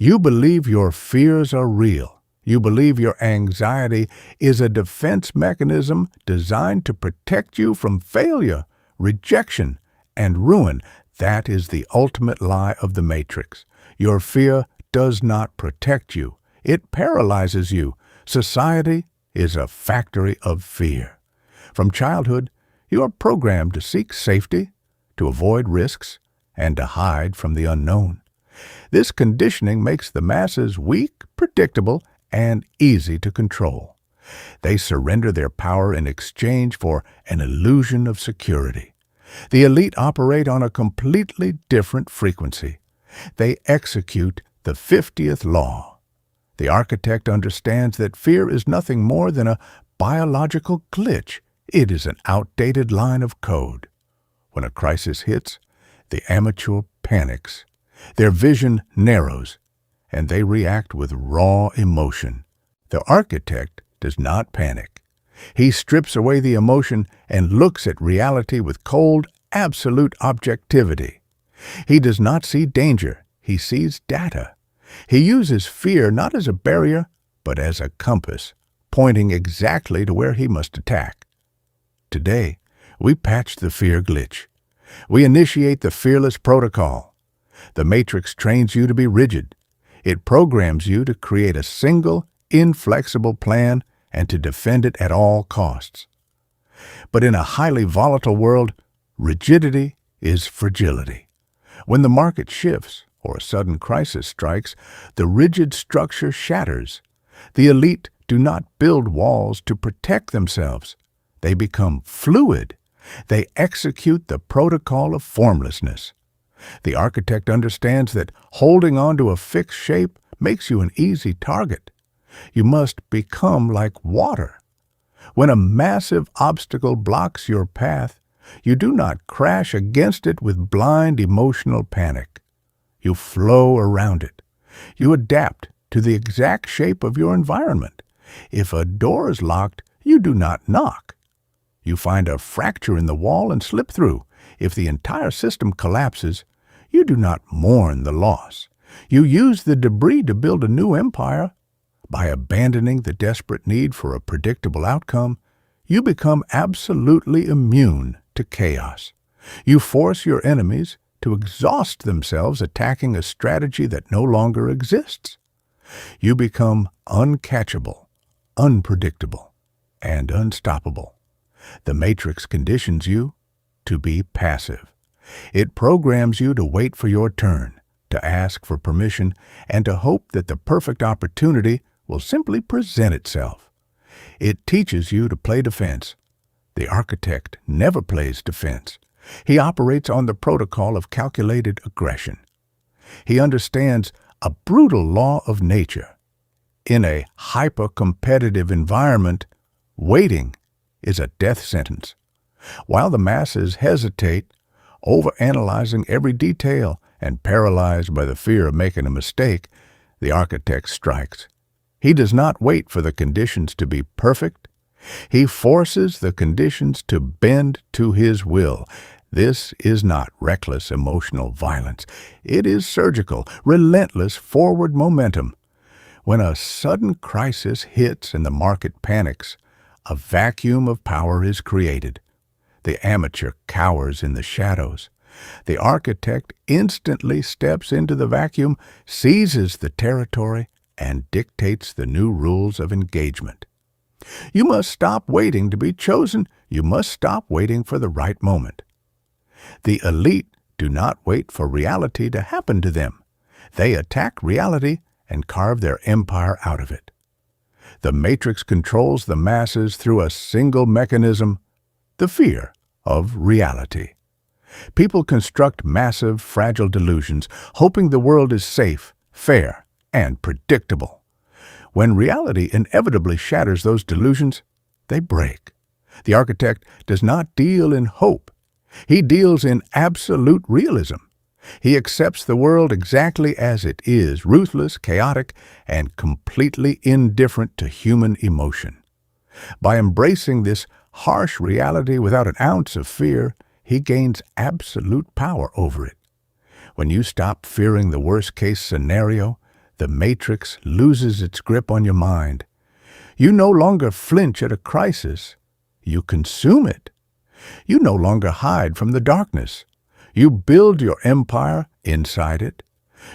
You believe your fears are real. You believe your anxiety is a defense mechanism designed to protect you from failure, rejection, and ruin. That is the ultimate lie of the Matrix. Your fear does not protect you. It paralyzes you. Society is a factory of fear. From childhood, you are programmed to seek safety, to avoid risks, and to hide from the unknown. This conditioning makes the masses weak, predictable, and easy to control. They surrender their power in exchange for an illusion of security. The elite operate on a completely different frequency. They execute the 50th law. The architect understands that fear is nothing more than a biological glitch. It is an outdated line of code. When a crisis hits, the amateur panics. Their vision narrows, and they react with raw emotion. The architect does not panic. He strips away the emotion and looks at reality with cold, absolute objectivity. He does not see danger. He sees data. He uses fear not as a barrier, but as a compass, pointing exactly to where he must attack. Today, we patch the fear glitch. We initiate the fearless protocol. The Matrix trains you to be rigid. It programs you to create a single, inflexible plan and to defend it at all costs. But in a highly volatile world, rigidity is fragility. When the market shifts or a sudden crisis strikes, the rigid structure shatters. The elite do not build walls to protect themselves. They become fluid. They execute the protocol of formlessness. The architect understands that holding on to a fixed shape makes you an easy target. You must become like water. When a massive obstacle blocks your path, you do not crash against it with blind emotional panic. You flow around it. You adapt to the exact shape of your environment. If a door is locked, you do not knock. You find a fracture in the wall and slip through. If the entire system collapses, you do not mourn the loss. You use the debris to build a new empire. By abandoning the desperate need for a predictable outcome, you become absolutely immune to chaos. You force your enemies to exhaust themselves attacking a strategy that no longer exists. You become uncatchable, unpredictable, and unstoppable. The Matrix conditions you to be passive. It programs you to wait for your turn, to ask for permission, and to hope that the perfect opportunity will simply present itself. It teaches you to play defense. The architect never plays defense. He operates on the protocol of calculated aggression. He understands a brutal law of nature. In a hyper-competitive environment, waiting is a death sentence. While the masses hesitate, overanalyzing every detail and paralyzed by the fear of making a mistake, the architect strikes. He does not wait for the conditions to be perfect. He forces the conditions to bend to his will. This is not reckless emotional violence. It is surgical, relentless forward momentum. When a sudden crisis hits and the market panics, a vacuum of power is created. The amateur cowers in the shadows. The architect instantly steps into the vacuum, seizes the territory, and dictates the new rules of engagement. You must stop waiting to be chosen. You must stop waiting for the right moment. The elite do not wait for reality to happen to them. They attack reality and carve their empire out of it. The Matrix controls the masses through a single mechanism, the fear of reality. People construct massive, fragile delusions, hoping the world is safe, fair, and predictable. When reality inevitably shatters those delusions, they break. The architect does not deal in hope. He deals in absolute realism. He accepts the world exactly as it is, ruthless, chaotic, and completely indifferent to human emotion. By embracing this harsh reality without an ounce of fear, he gains absolute power over it. When you stop fearing the worst-case scenario, the matrix loses its grip on your mind. You no longer flinch at a crisis. You consume it. You no longer hide from the darkness. You build your empire inside it.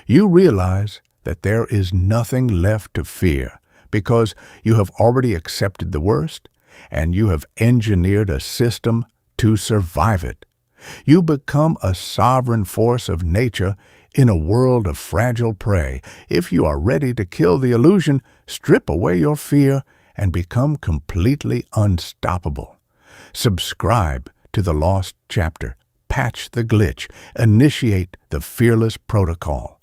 You realize that there is nothing left to fear because you have already accepted the worst and you have engineered a system to survive it. You become a sovereign force of nature in a world of fragile prey. If you are ready to kill the illusion, strip away your fear and become completely unstoppable. Subscribe to the Lost Chapter. Patch the glitch. Initiate the Fearless Protocol.